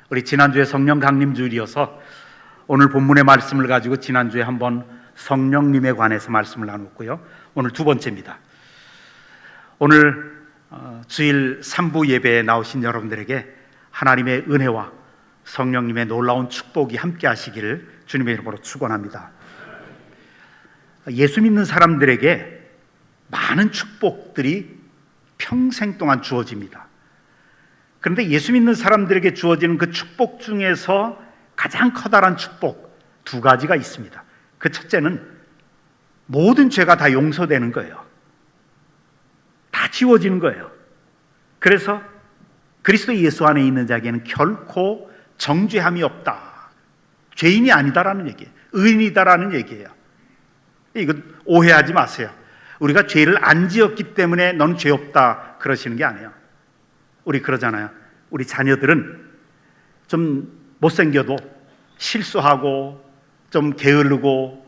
우리 지난주에 성령 강림주일이어서 오늘 본문의 말씀을 가지고 지난주에 한번 성령님에 관해서 말씀을 나눴고요. 오늘 두 번째입니다. 오늘 주일 3부 예배에 나오신 여러분들에게 하나님의 은혜와 성령님의 놀라운 축복이 함께 하시기를 주님의 이름으로 축원합니다. 예수 믿는 사람들에게 많은 축복들이 평생 동안 주어집니다. 그런데 예수 믿는 사람들에게 주어지는 그 축복 중에서 가장 커다란 축복 두 가지가 있습니다. 그 첫째는 모든 죄가 다 용서되는 거예요. 다 지워지는 거예요. 그래서 그리스도 예수 안에 있는 자에게는 결코 정죄함이 없다. 죄인이 아니다라는 얘기예요. 의인이다라는 얘기예요. 이건 오해하지 마세요. 우리가 죄를 안 지었기 때문에 넌 죄 없다 그러시는 게 아니에요. 우리 그러잖아요. 우리 자녀들은 좀 못생겨도 실수하고 좀 게으르고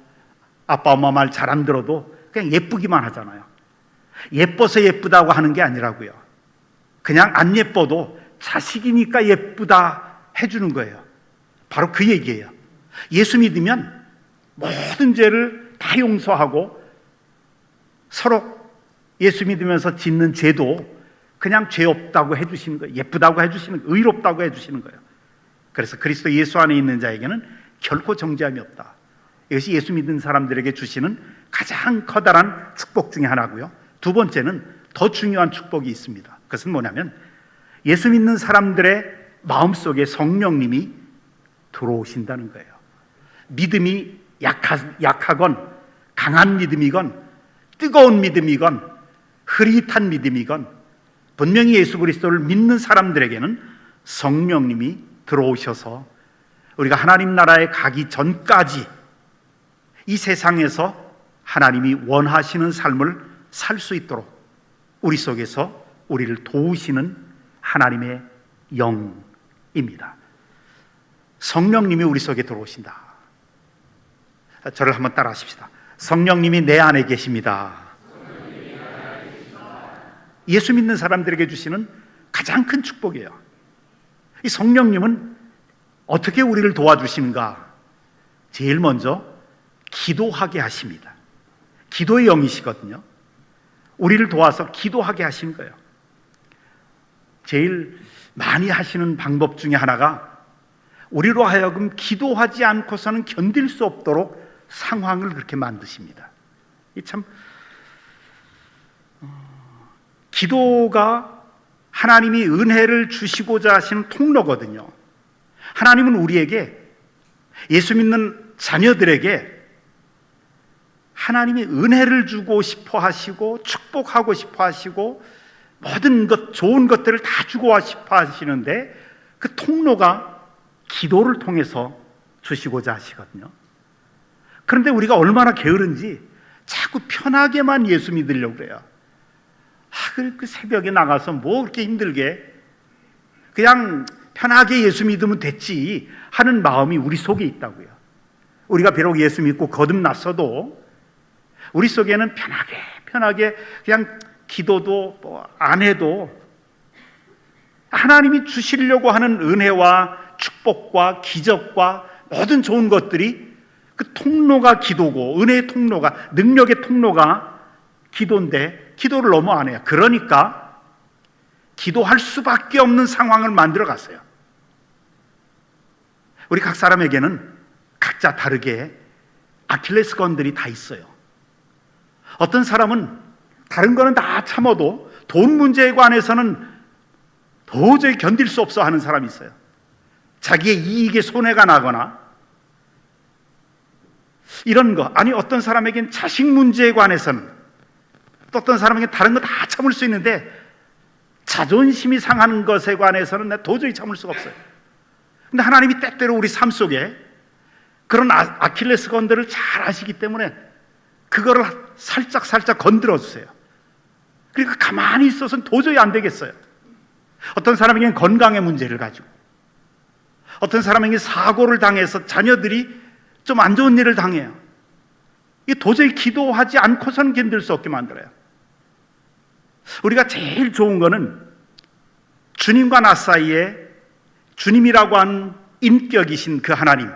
아빠 엄마 말 잘 안 들어도 그냥 예쁘기만 하잖아요. 예뻐서 예쁘다고 하는 게 아니라고요. 그냥 안 예뻐도 자식이니까 예쁘다 해주는 거예요. 바로 그 얘기예요. 예수 믿으면 모든 죄를 다 용서하고 서로 예수 믿으면서 짓는 죄도 그냥 죄 없다고 해주시는 거예요. 예쁘다고 해주시는 거예요. 의롭다고 해주시는 거예요. 그래서 그리스도 예수 안에 있는 자에게는 결코 정죄함이 없다. 이것이 예수 믿는 사람들에게 주시는 가장 커다란 축복 중에 하나고요. 두 번째는 더 중요한 축복이 있습니다. 그것은 뭐냐면 예수 믿는 사람들의 마음속에 성령님이 들어오신다는 거예요. 믿음이 약하건 강한 믿음이건 뜨거운 믿음이건 흐릿한 믿음이건 분명히 예수 그리스도를 믿는 사람들에게는 성령님이 들어오셔서 우리가 하나님 나라에 가기 전까지 이 세상에서 하나님이 원하시는 삶을 살 수 있도록 우리 속에서 우리를 도우시는 하나님의 영입니다. 성령님이 우리 속에 들어오신다. 저를 한번 따라 하십시다. 성령님이 내 안에 계십니다. 예수 믿는 사람들에게 주시는 가장 큰 축복이에요. 이 성령님은 어떻게 우리를 도와주시는가? 제일 먼저 기도하게 하십니다. 기도의 영이시거든요. 우리를 도와서 기도하게 하시는 거예요. 제일 많이 하시는 방법 중에 하나가 우리로 하여금 기도하지 않고서는 견딜 수 없도록 상황을 그렇게 만드십니다. 이 참 기도가 하나님이 은혜를 주시고자 하시는 통로거든요. 하나님은 우리에게 예수 믿는 자녀들에게 하나님이 은혜를 주고 싶어 하시고 축복하고 싶어 하시고 모든 것 좋은 것들을 다 주고 싶어 하시는데 그 통로가 기도를 통해서 주시고자 하시거든요. 그런데 우리가 얼마나 게으른지 자꾸 편하게만 예수 믿으려고 그래요. 그 새벽에 나가서 뭐 그렇게 힘들게 그냥 편하게 예수 믿으면 됐지 하는 마음이 우리 속에 있다고요. 우리가 비록 예수 믿고 거듭났어도 우리 속에는 편하게 그냥 기도도 뭐 안 해도 하나님이 주시려고 하는 은혜와 축복과 기적과 모든 좋은 것들이 그 통로가 기도고 은혜의 통로가 능력의 통로가 기도인데 기도를 너무 안 해요. 그러니까 기도할 수밖에 없는 상황을 만들어 갔어요. 우리 각 사람에게는 각자 다르게 아킬레스건들이 다 있어요. 어떤 사람은 다른 거는 다 참아도 돈 문제에 관해서는 도저히 견딜 수 없어 하는 사람이 있어요. 자기의 이익에 손해가 나거나 이런 거. 아니 어떤 사람에겐 자식 문제에 관해서는 또 어떤 사람에겐 다른 거 다 참을 수 있는데 자존심이 상하는 것에 관해서는 내가 도저히 참을 수가 없어요. 근데 하나님이 때때로 우리 삶 속에 그런 아킬레스건들을 잘 아시기 때문에 그거를 살짝 건드려 주세요. 그러니까 가만히 있어서는 도저히 안 되겠어요. 어떤 사람에게는 건강의 문제를 가지고 어떤 사람에게는 사고를 당해서 자녀들이 좀 안 좋은 일을 당해요. 이게 도저히 기도하지 않고서는 견딜 수 없게 만들어요. 우리가 제일 좋은 거는 주님과 나 사이에 주님이라고 하는 인격이신 그 하나님,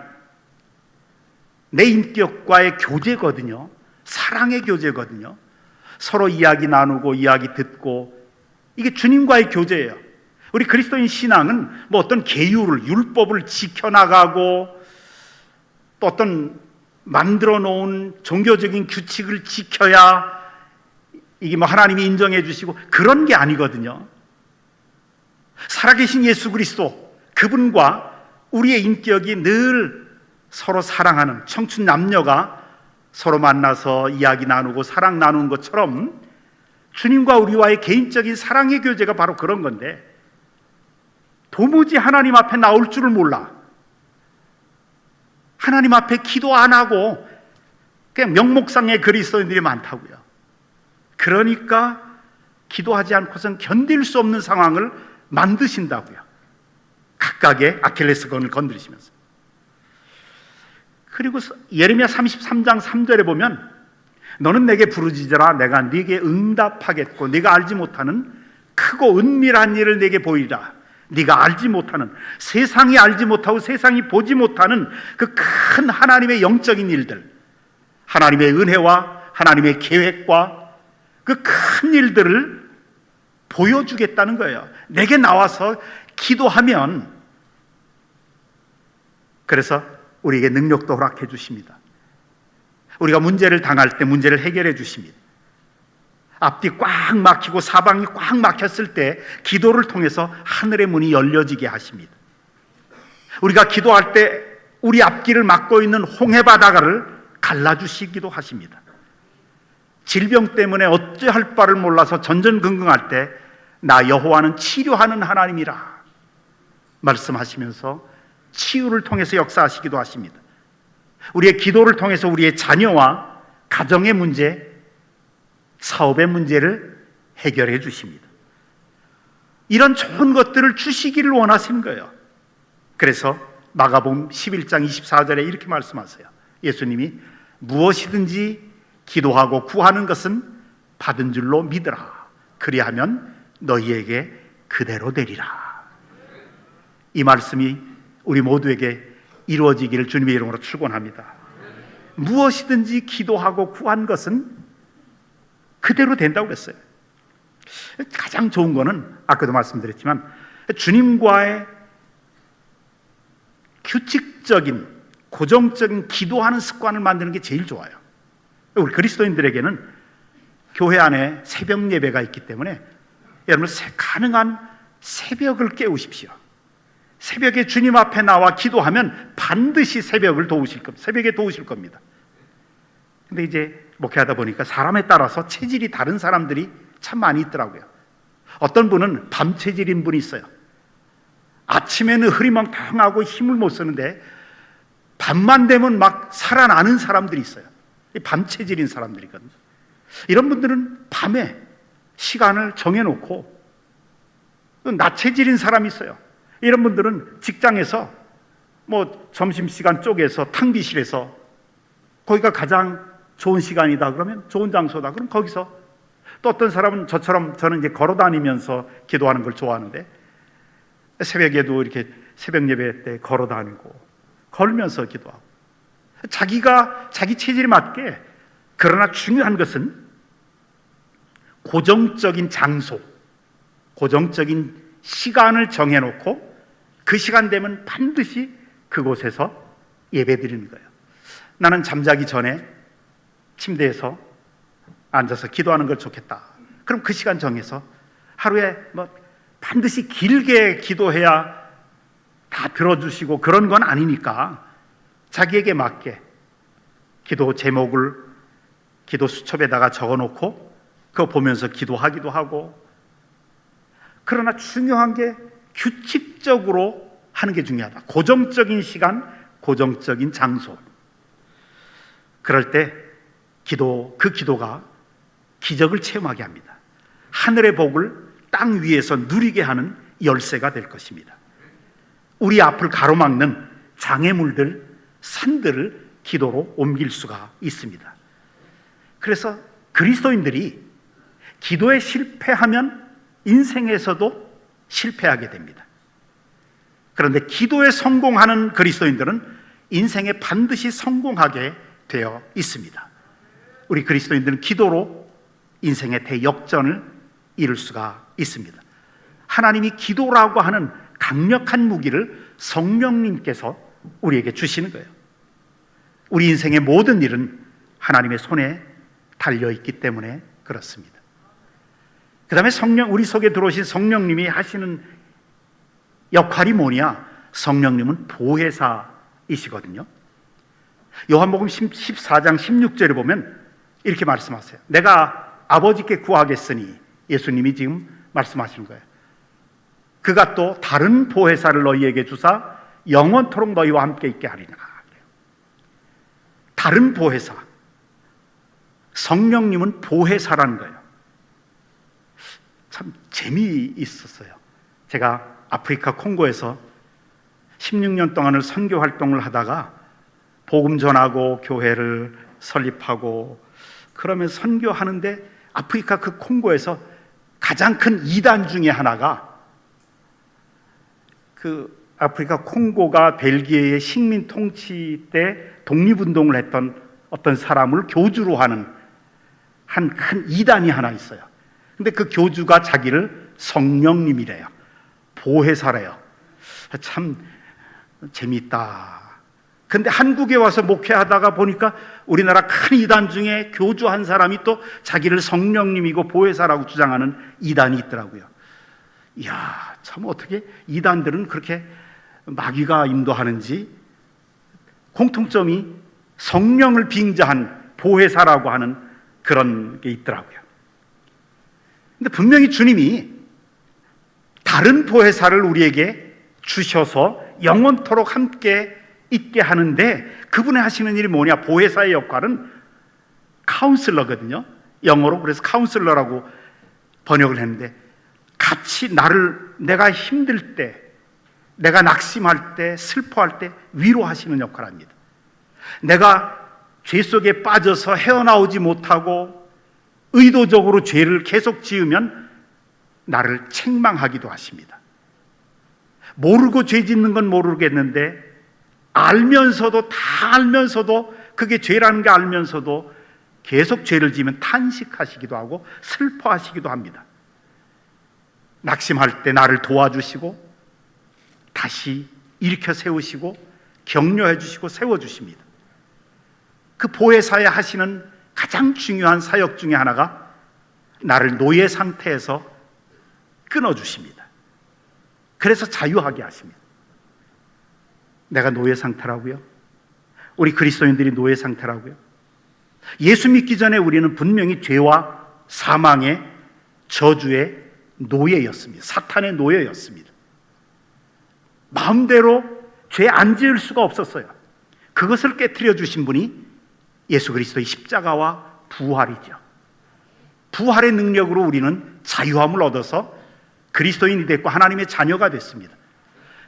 내 인격과의 교제거든요. 사랑의 교제거든요. 서로 이야기 나누고 이야기 듣고, 이게 주님과의 교제예요. 우리 그리스도인 신앙은 뭐 어떤 계율을, 율법을 지켜나가고 또 어떤 만들어 놓은 종교적인 규칙을 지켜야 이게 뭐 하나님이 인정해 주시고 그런 게 아니거든요. 살아계신 예수 그리스도, 그분과 우리의 인격이 늘 서로 사랑하는 청춘 남녀가 서로 만나서 이야기 나누고 사랑 나누는 것처럼 주님과 우리와의 개인적인 사랑의 교제가 바로 그런 건데, 도무지 하나님 앞에 나올 줄을 몰라. 하나님 앞에 기도 안 하고 그냥 명목상의 그리스도인들이 많다고요. 그러니까 기도하지 않고선 견딜 수 없는 상황을 만드신다고요. 각각의 아킬레스건을 건드리시면서. 그리고 예레미야 33장 3절에 보면 너는 내게 부르짖으라 내가 네게 응답하겠고 네가 알지 못하는 크고 은밀한 일을 네게 보이리라. 네가 알지 못하는, 세상이 알지 못하고 세상이 보지 못하는 그 큰 하나님의 영적인 일들, 하나님의 은혜와 하나님의 계획과 그 큰 일들을 보여주겠다는 거예요. 내게 나와서 기도하면. 그래서 우리에게 능력도 허락해 주십니다. 우리가 문제를 당할 때 문제를 해결해 주십니다. 앞뒤 꽉 막히고 사방이 꽉 막혔을 때 기도를 통해서 하늘의 문이 열려지게 하십니다. 우리가 기도할 때 우리 앞길을 막고 있는 홍해 바다를 갈라주시기도 하십니다. 질병 때문에 어찌할 바를 몰라서 전전긍긍할 때 나 여호와는 치료하는 하나님이라 말씀하시면서 치유를 통해서 역사하시기도 하십니다. 우리의 기도를 통해서 우리의 자녀와 가정의 문제, 사업의 문제를 해결해 주십니다. 이런 좋은 것들을 주시기를 원하시는 거예요. 그래서 마가복음 11장 24절에 이렇게 말씀하세요. 예수님이 무엇이든지 기도하고 구하는 것은 받은 줄로 믿으라. 그리하면 너희에게 그대로 되리라. 이 말씀이 우리 모두에게 이루어지기를 주님의 이름으로 축원합니다. 무엇이든지 기도하고 구한 것은 그대로 된다고 그랬어요. 가장 좋은 거는 아까도 말씀드렸지만 주님과의 규칙적인 고정적인 기도하는 습관을 만드는 게 제일 좋아요. 우리 그리스도인들에게는 교회 안에 새벽 예배가 있기 때문에 여러분 가능한 새벽을 깨우십시오. 새벽에 주님 앞에 나와 기도하면 반드시 새벽을 도우실 겁니다. 새벽에 도우실 겁니다. 근데 이제 목회하다 보니까 사람에 따라서 체질이 다른 사람들이 참 많이 있더라고요. 어떤 분은 밤 체질인 분이 있어요. 아침에는 흐리멍텅하고 힘을 못 쓰는데 밤만 되면 막 살아나는 사람들이 있어요. 밤 체질인 사람들이거든요. 이런 분들은 밤에 시간을 정해놓고, 낮 체질인 사람이 있어요. 이런 분들은 직장에서 뭐 점심시간 쪼개서 탕비실에서 거기가 가장 좋은 시간이다 그러면 좋은 장소다 그럼 거기서, 또 어떤 사람은 저처럼 저는 이제 걸어 다니면서 기도하는 걸 좋아하는데 새벽에도 이렇게 새벽 예배 때 걸어 다니고 걸으면서 기도하고 자기가 자기 체질에 맞게. 그러나 중요한 것은 고정적인 장소, 고정적인 시간을 정해놓고 그 시간 되면 반드시 그곳에서 예배드리는 거예요. 나는 잠자기 전에 침대에서 앉아서 기도하는 걸 좋겠다. 그럼 그 시간 정해서 하루에 뭐 반드시 길게 기도해야 다 들어주시고 그런 건 아니니까 자기에게 맞게 기도 제목을 기도 수첩에다가 적어놓고 그거 보면서 기도하기도 하고. 그러나 중요한 게 규칙적으로 하는 게 중요하다. 고정적인 시간, 고정적인 장소. 그럴 때 그 기도가 기적을 체험하게 합니다. 하늘의 복을 땅 위에서 누리게 하는 열쇠가 될 것입니다. 우리 앞을 가로막는 장애물들, 산들을 기도로 옮길 수가 있습니다. 그래서 그리스도인들이 기도에 실패하면 인생에서도 실패하게 됩니다. 그런데 기도에 성공하는 그리스도인들은 인생에 반드시 성공하게 되어 있습니다. 우리 그리스도인들은 기도로 인생의 대역전을 이룰 수가 있습니다. 하나님이 기도라고 하는 강력한 무기를 성령님께서 우리에게 주시는 거예요. 우리 인생의 모든 일은 하나님의 손에 달려있기 때문에 그렇습니다. 그 다음에 우리 속에 들어오신 성령님이 하시는 역할이 뭐냐? 성령님은 보혜사이시거든요. 요한복음 14장 16절에 보면 이렇게 말씀하세요. 내가 아버지께 구하겠으니, 예수님이 지금 말씀하시는 거예요. 그가 또 다른 보혜사를 너희에게 주사 영원토록 너희와 함께 있게 하리라. 다른 보혜사, 성령님은 보혜사라는 거예요. 참 재미있었어요. 제가 아프리카 콩고에서 16년 동안을 선교 활동을 하다가 복음 전하고 교회를 설립하고 그러면서 선교하는데, 아프리카 그 콩고에서 가장 큰 이단 중에 하나가, 그 아프리카 콩고가 벨기에의 식민 통치 때 독립운동을 했던 어떤 사람을 교주로 하는 한 큰 이단이 하나 있어요. 근데 그 교주가 자기를 성령님이래요. 보혜사래요. 참 재미있다. 근데 한국에 와서 목회하다가 보니까 우리나라 큰 이단 중에 교주 한 사람이 또 자기를 성령님이고 보혜사라고 주장하는 이단이 있더라고요. 이야, 참 어떻게 이단들은 그렇게 마귀가 인도하는지. 공통점이 성령을 빙자한 보혜사라고 하는 그런 게 있더라고요. 근데 분명히 주님이 다른 보혜사를 우리에게 주셔서 영원토록 함께 있게 하는데, 그분이 하시는 일이 뭐냐? 보혜사의 역할은 카운슬러거든요. 영어로 그래서 카운슬러라고 번역을 했는데, 같이 내가 힘들 때, 내가 낙심할 때, 슬퍼할 때 위로하시는 역할을 합니다. 내가 죄 속에 빠져서 헤어나오지 못하고 의도적으로 죄를 계속 지으면 나를 책망하기도 하십니다. 모르고 죄 짓는 건 모르겠는데, 알면서도, 다 알면서도, 그게 죄라는 게 알면서도 계속 죄를 지으면 탄식하시기도 하고 슬퍼하시기도 합니다. 낙심할 때 나를 도와주시고 다시 일으켜 세우시고 격려해 주시고 세워주십니다. 그 보혜사에 하시는 가장 중요한 사역 중에 하나가 나를 노예 상태에서 끊어주십니다. 그래서 자유하게 하십니다. 내가 노예 상태라고요? 우리 그리스도인들이 노예 상태라고요? 예수 믿기 전에 우리는 분명히 죄와 사망의 저주의 노예였습니다. 사탄의 노예였습니다. 마음대로 죄 안 지을 수가 없었어요. 그것을 깨트려 주신 분이 예수 그리스도의 십자가와 부활이죠. 부활의 능력으로 우리는 자유함을 얻어서 그리스도인이 됐고 하나님의 자녀가 됐습니다.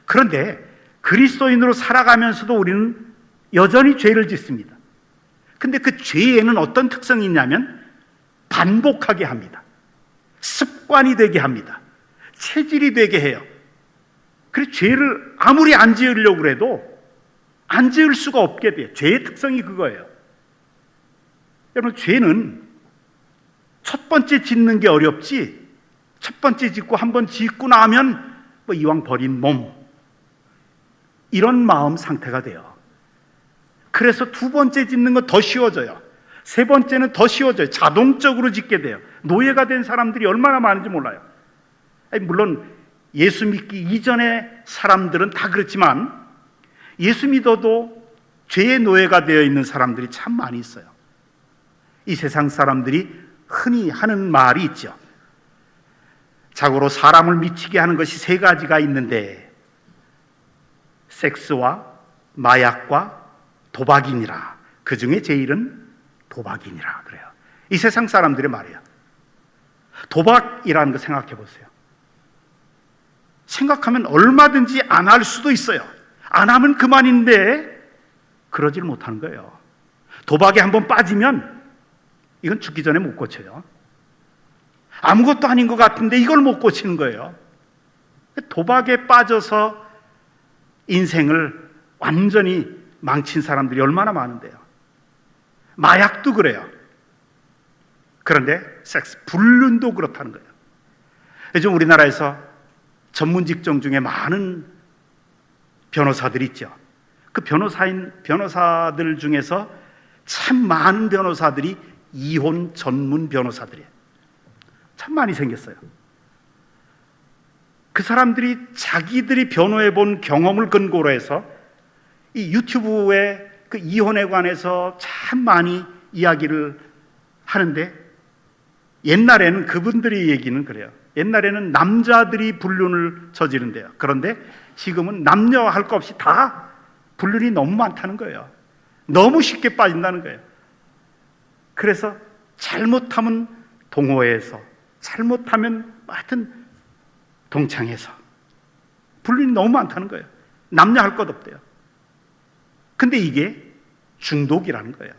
그런데 그리스도인으로 살아가면서도 우리는 여전히 죄를 짓습니다. 근데 그 죄에는 어떤 특성이 있냐면 반복하게 합니다. 습관이 되게 합니다. 체질이 되게 해요. 그래서 죄를 아무리 안 지으려고 해도 안 지을 수가 없게 돼요. 죄의 특성이 그거예요. 여러분, 죄는 첫 번째 짓는 게 어렵지, 첫 번째 짓고 한번 짓고 나면 뭐 이왕 버린 몸, 이런 마음 상태가 돼요. 그래서 두 번째 짓는 건 더 쉬워져요. 세 번째는 더 쉬워져요. 자동적으로 짓게 돼요. 노예가 된 사람들이 얼마나 많은지 몰라요. 물론 예수 믿기 이전의 사람들은 다 그렇지만 예수 믿어도 죄의 노예가 되어 있는 사람들이 참 많이 있어요. 이 세상 사람들이 흔히 하는 말이 있죠. 자고로 사람을 미치게 하는 것이 세 가지가 있는데 섹스와 마약과 도박이니라. 그 중에 제일은 도박이니라 그래요. 이 세상 사람들의 말이에요. 도박이라는 거 생각해 보세요. 생각하면 얼마든지 안 할 수도 있어요. 안 하면 그만인데 그러질 못하는 거예요. 도박에 한번 빠지면 이건 죽기 전에 못 고쳐요. 아무것도 아닌 것 같은데 이걸 못 고치는 거예요. 도박에 빠져서 인생을 완전히 망친 사람들이 얼마나 많은데요. 마약도 그래요. 그런데 불륜도 그렇다는 거예요. 요즘 우리나라에서 전문 직종 중에 많은 변호사들이 있죠. 그 변호사들 중에서 참 많은 변호사들이 이혼 전문 변호사들이에요. 참 많이 생겼어요. 그 사람들이 자기들이 변호해 본 경험을 근거로 해서 이 유튜브에 그 이혼에 관해서 참 많이 이야기를 하는데, 옛날에는 그분들의 얘기는 그래요. 옛날에는 남자들이 불륜을 저지른대요. 그런데 지금은 남녀 할 것 없이 다 불륜이 너무 많다는 거예요. 너무 쉽게 빠진다는 거예요. 그래서 잘못하면 동호회에서, 잘못하면 하여튼 동창회에서 불륜이 너무 많다는 거예요. 남녀 할 것 없대요. 근데 이게 중독이라는 거예요.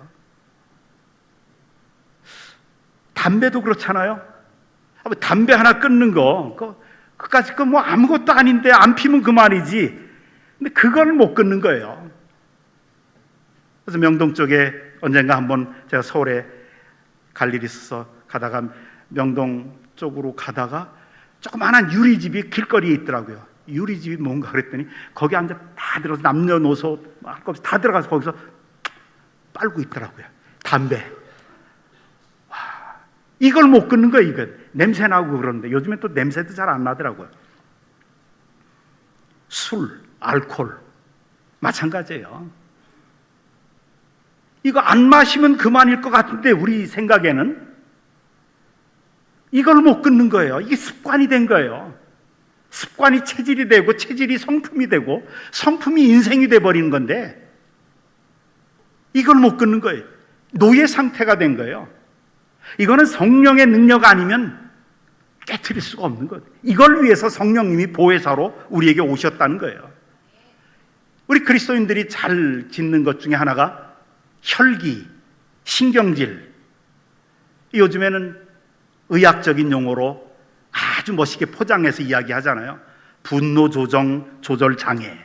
담배도 그렇잖아요. 담배 하나 끊는 거, 그까짓 거 뭐 아무것도 아닌데 안 피면 그만이지. 근데 그걸 못 끊는 거예요. 그래서 명동 쪽에 언젠가 한번 제가 서울에 갈 일이 있어서 가다가 명동 쪽으로 가다가 조그마한 유리집이 길거리에 있더라고요. 유리집이 뭔가 그랬더니 거기 앉아 다 들어서 남녀노소 다 들어가서 거기서 빨고 있더라고요. 담배. 와, 이걸 못 끊는 거예요. 이거 냄새 나고 그러는데 요즘에 또 냄새도 잘 안 나더라고요. 술, 알코올 마찬가지예요. 이거 안 마시면 그만일 것 같은데 우리 생각에는 이걸 못 끊는 거예요. 이게 습관이 된 거예요. 습관이 체질이 되고 체질이 성품이 되고 성품이 인생이 돼버리는 건데 이걸 못 끊는 거예요. 노예 상태가 된 거예요. 이거는 성령의 능력 아니면 깨트릴 수가 없는 거예요. 이걸 위해서 성령님이 보혜사로 우리에게 오셨다는 거예요. 우리 그리스도인들이 잘 짓는 것 중에 하나가 혈기, 신경질. 요즘에는 의학적인 용어로 아주 멋있게 포장해서 이야기하잖아요. 분노 조절 장애.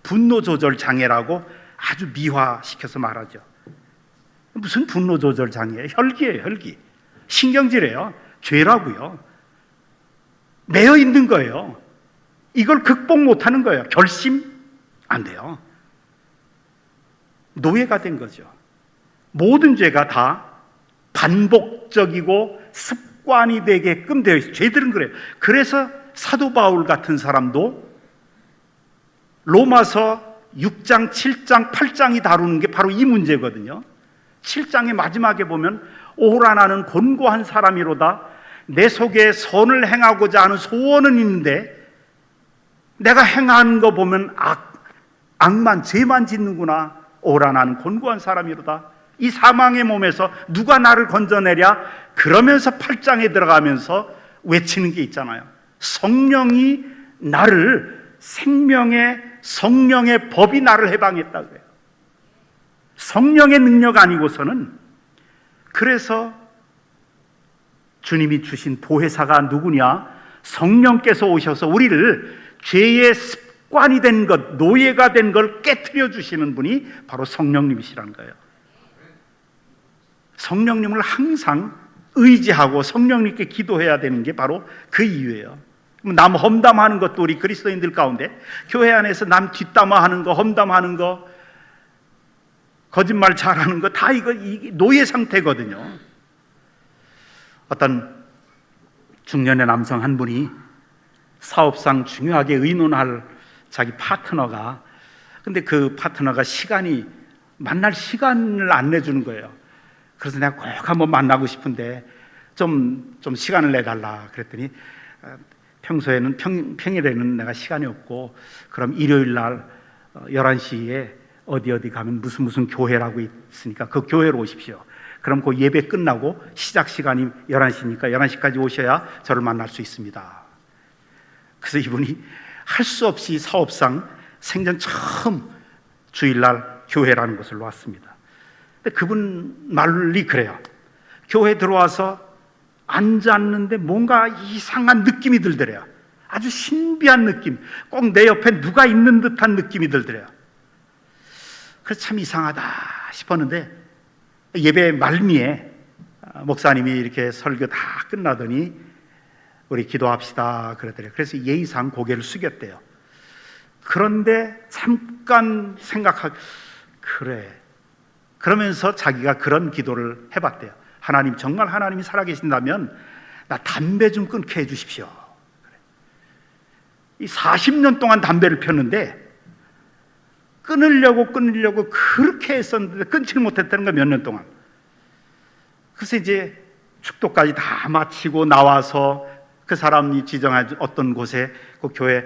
분노 조절 장애라고 아주 미화시켜서 말하죠. 무슨 분노 조절 장애예요? 혈기예요, 혈기. 신경질이에요. 죄라고요. 매여 있는 거예요. 이걸 극복 못하는 거예요. 결심 안 돼요. 노예가 된 거죠. 모든 죄가 다 반복적이고 습관이 되게끔 되어 있어요. 죄들은 그래요. 그래서 사도 바울 같은 사람도 로마서 6장, 7장, 8장이 다루는 게 바로 이 문제거든요. 7장의 마지막에 보면 오라 나는 곤고한 사람이로다. 내 속에 선을 행하고자 하는 소원은 있는데 내가 행하는 거 보면 악만, 죄만 짓는구나. 오라 나는 곤고한 사람이로다. 이 사망의 몸에서 누가 나를 건져내랴? 그러면서 8장에 들어가면서 외치는 게 있잖아요. 성령이 나를, 생명의 성령의 법이 나를 해방했다고 해요. 성령의 능력 아니고서는. 그래서 주님이 주신 보혜사가 누구냐? 성령께서 오셔서 우리를 죄의 습관이 된 것, 노예가 된 걸 깨트려 주시는 분이 바로 성령님이시라는 거예요. 성령님을 항상 의지하고 성령님께 기도해야 되는 게 바로 그 이유예요. 남 험담하는 것도 우리 그리스도인들 가운데 교회 안에서 남 뒷담화하는 거, 험담하는 거, 거짓말 잘하는 거 다 이거 노예 상태거든요. 어떤 중년의 남성 한 분이 사업상 중요하게 의논할 자기 파트너가, 근데 그 파트너가 만날 시간을 안 내주는 거예요. 그래서 내가 꼭 한번 만나고 싶은데 좀 시간을 내달라 그랬더니 평소에는 평일에는 내가 시간이 없고 그럼 일요일 날 11시에 어디 가면 무슨 교회라고 있으니까 그 교회로 오십시오. 그럼 그 예배 끝나고 시작 시간이 11시니까 11시까지 오셔야 저를 만날 수 있습니다. 그래서 이분이 할 수 없이 사업상 생전 처음 주일날 교회라는 곳을 왔습니다. 근데 그분 말이 그래요. 교회 들어와서 앉았는데 뭔가 이상한 느낌이 들더래요. 아주 신비한 느낌, 꼭 내 옆에 누가 있는 듯한 느낌이 들더래요. 그래서 참 이상하다 싶었는데 예배 말미에 목사님이 이렇게 설교 다 끝나더니 우리 기도합시다 그러더래요. 그래서 예의상 고개를 숙였대요. 그런데 잠깐 생각하고 그래, 그러면서 자기가 그런 기도를 해봤대요. 하나님, 정말 하나님이 살아계신다면 나 담배 좀 끊게 해주십시오. 이 40년 동안 담배를 폈는데 끊으려고 그렇게 했었는데 끊지를 못했다는 거야, 몇 년 동안. 그래서 이제 축도까지 다 마치고 나와서 그 사람이 지정한 어떤 곳에, 그 교회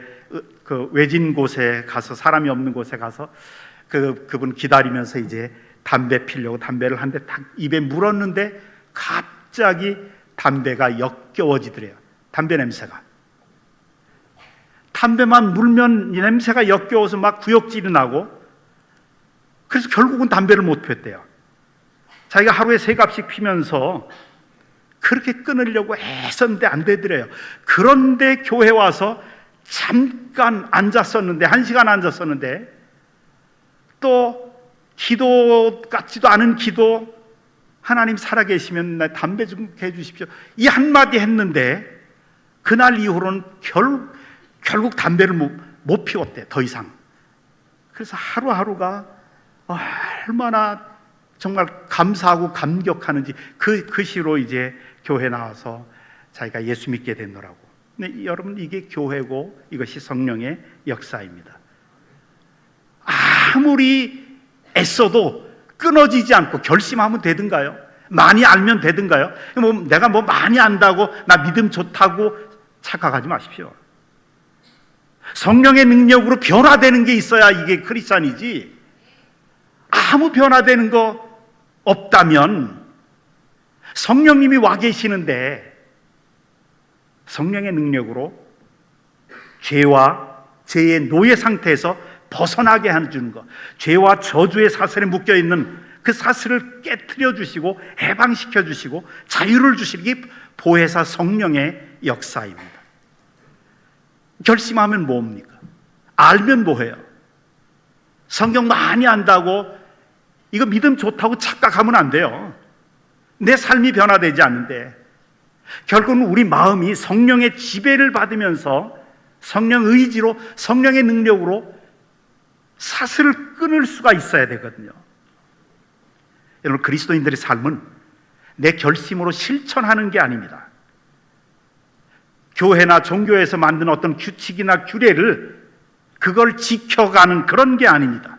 그 외진 곳에 가서, 사람이 없는 곳에 가서 그분 기다리면서 이제 담배 피려고 담배를 한 대 딱 입에 물었는데 갑자기 담배가 역겨워지더래요. 담배 냄새가. 담배만 물면 이 냄새가 역겨워서 막 구역질이 나고, 그래서 결국은 담배를 못 폈대요. 자기가 하루에 3갑씩 피면서 그렇게 끊으려고 애썼는데 안 되더래요. 그런데 교회 와서 잠깐 앉았었는데, 1시간 앉았었는데, 또 기도 같지도 않은 기도, 하나님 살아계시면 나 담배 좀 해주십시오, 이 한마디 했는데 그날 이후로는 결국 담배를 못 피웠대, 더 이상. 그래서 하루하루가 얼마나 정말 감사하고 감격하는지 그 시로 이제 교회 나와서 자기가 예수 믿게 됐노라고. 근데 여러분, 이게 교회고 이것이 성령의 역사입니다. 아무리 애써도 끊어지지 않고 결심하면 되든가요? 많이 알면 되든가요? 내가 많이 안다고 나 믿음 좋다고 착각하지 마십시오. 성령의 능력으로 변화되는 게 있어야 이게 크리스찬이지, 아무 변화되는 거 없다면, 성령님이 와 계시는데 성령의 능력으로 죄와 죄의 노예 상태에서 벗어나게 해주는 것, 죄와 저주의 사슬에 묶여있는 그 사슬을 깨트려 주시고 해방시켜 주시고 자유를 주시는 게 보혜사 성령의 역사입니다. 결심하면 뭡니까? 알면 뭐해요? 성경 많이 안다고 이거 믿음 좋다고 착각하면 안 돼요. 내 삶이 변화되지 않는데, 결국은 우리 마음이 성령의 지배를 받으면서 성령 의지로, 성령의 능력으로 사슬을 끊을 수가 있어야 되거든요. 여러분, 그리스도인들의 삶은 내 결심으로 실천하는 게 아닙니다. 교회나 종교에서 만든 어떤 규칙이나 규례를 그걸 지켜가는 그런 게 아닙니다.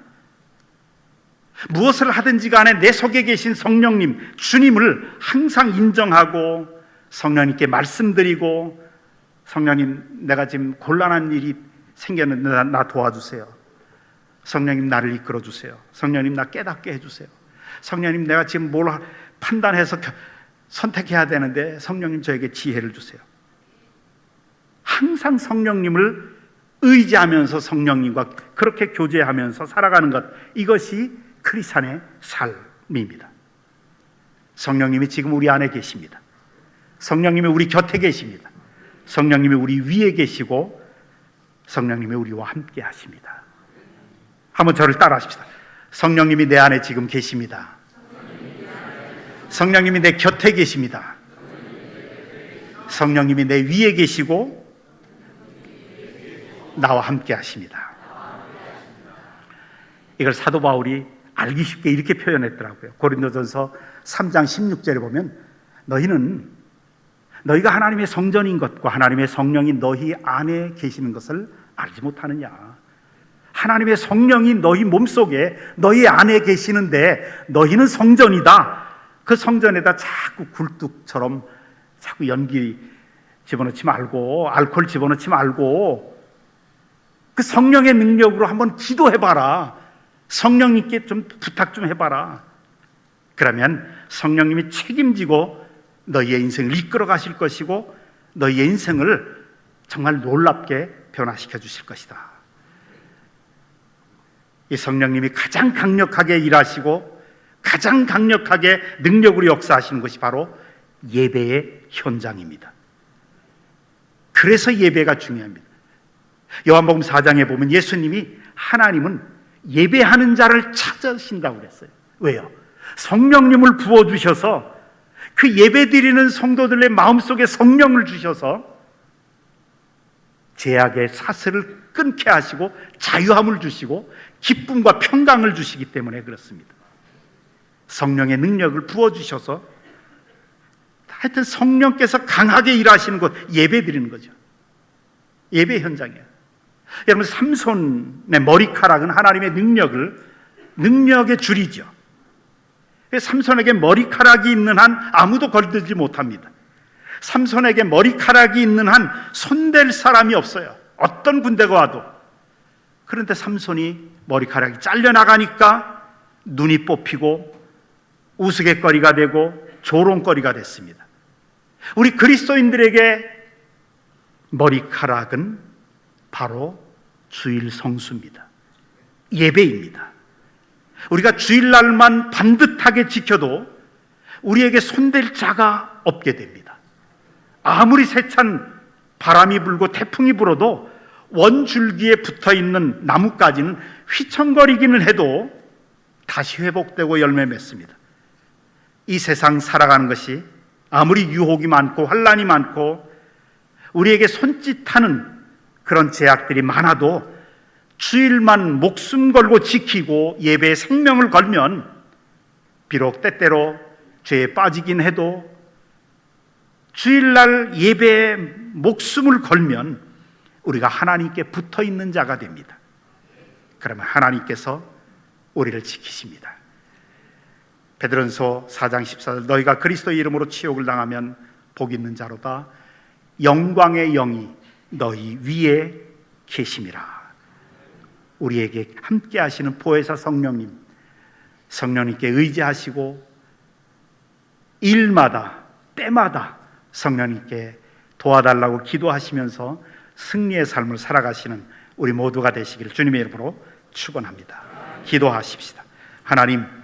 무엇을 하든지 간에 내 속에 계신 성령님, 주님을 항상 인정하고 성령님께 말씀드리고, 성령님, 내가 지금 곤란한 일이 생겼는데 나 도와주세요. 성령님, 나를 이끌어 주세요. 성령님, 나 깨닫게 해주세요. 성령님, 내가 지금 뭘 판단해서 선택해야 되는데 성령님, 저에게 지혜를 주세요. 항상 성령님을 의지하면서 성령님과 그렇게 교제하면서 살아가는 것, 이것이 크리스찬의 삶입니다. 성령님이 지금 우리 안에 계십니다. 성령님이 우리 곁에 계십니다. 성령님이 우리 위에 계시고 성령님이 우리와 함께 하십니다. 한번 저를 따라 하십시다. 성령님이 내 안에 지금 계십니다. 성령님이 내 곁에 계십니다. 성령님이 내 위에 계시고 나와 함께 하십니다. 이걸 사도 바울이 알기 쉽게 이렇게 표현했더라고요. 고린도전서 3장 16절에 보면, 너희가 하나님의 성전인 것과 하나님의 성령이 너희 안에 계시는 것을 알지 못하느냐. 하나님의 성령이 너희 몸속에, 너희 안에 계시는데 너희는 성전이다. 그 성전에다 자꾸 굴뚝처럼 자꾸 연기 집어넣지 말고, 알코올 집어넣지 말고, 그 성령의 능력으로 한번 기도해봐라. 성령님께 좀 부탁 좀 해봐라. 그러면 성령님이 책임지고 너희의 인생을 이끌어 가실 것이고 너희의 인생을 정말 놀랍게 변화시켜 주실 것이다. 이 성령님이 가장 강력하게 일하시고 가장 강력하게 능력으로 역사하시는 것이 바로 예배의 현장입니다. 그래서 예배가 중요합니다. 요한복음 4장에 보면 예수님이 하나님은 예배하는 자를 찾으신다고 그랬어요. 왜요? 성령님을 부어주셔서 그 예배드리는 성도들의 마음속에 성령을 주셔서 죄악의 사슬을 끊게 하시고 자유함을 주시고 기쁨과 평강을 주시기 때문에 그렇습니다. 성령의 능력을 부어주셔서 하여튼 성령께서 강하게 일하시는 곳, 예배 드리는 거죠. 예배 현장이에요. 여러분, 삼손의 머리카락은 하나님의 능력의 줄이죠. 삼손에게 머리카락이 있는 한 아무도 걸들지 못합니다. 삼손에게 머리카락이 있는 한 손댈 사람이 없어요. 어떤 군대가 와도. 그런데 삼손이 머리카락이 잘려나가니까 눈이 뽑히고 우스갯거리가 되고 조롱거리가 됐습니다. 우리 그리스도인들에게 머리카락은 바로 주일 성수입니다. 예배입니다. 우리가 주일날만 반듯하게 지켜도 우리에게 손댈 자가 없게 됩니다. 아무리 세찬 바람이 불고 태풍이 불어도 원줄기에 붙어있는 나뭇가지는 휘청거리기는 해도 다시 회복되고 열매 맺습니다. 이 세상 살아가는 것이 아무리 유혹이 많고 환난이 많고 우리에게 손짓하는 그런 제약들이 많아도 주일만 목숨 걸고 지키고 예배에 생명을 걸면 비록 때때로 죄에 빠지긴 해도 주일날 예배에 목숨을 걸면 우리가 하나님께 붙어있는 자가 됩니다. 그러면 하나님께서 우리를 지키십니다. 베드로전서 4장 14절 너희가 그리스도의 이름으로 치욕을 당하면 복 있는 자로다. 영광의 영이 너희 위에 계심이라. 우리에게 함께 하시는 보혜사 성령님께 의지하시고 일마다 때마다 성령님께 도와달라고 기도하시면서 승리의 삶을 살아가시는 우리 모두가 되시기를 주님의 이름으로 축원합니다. 기도하십시다. 하나님,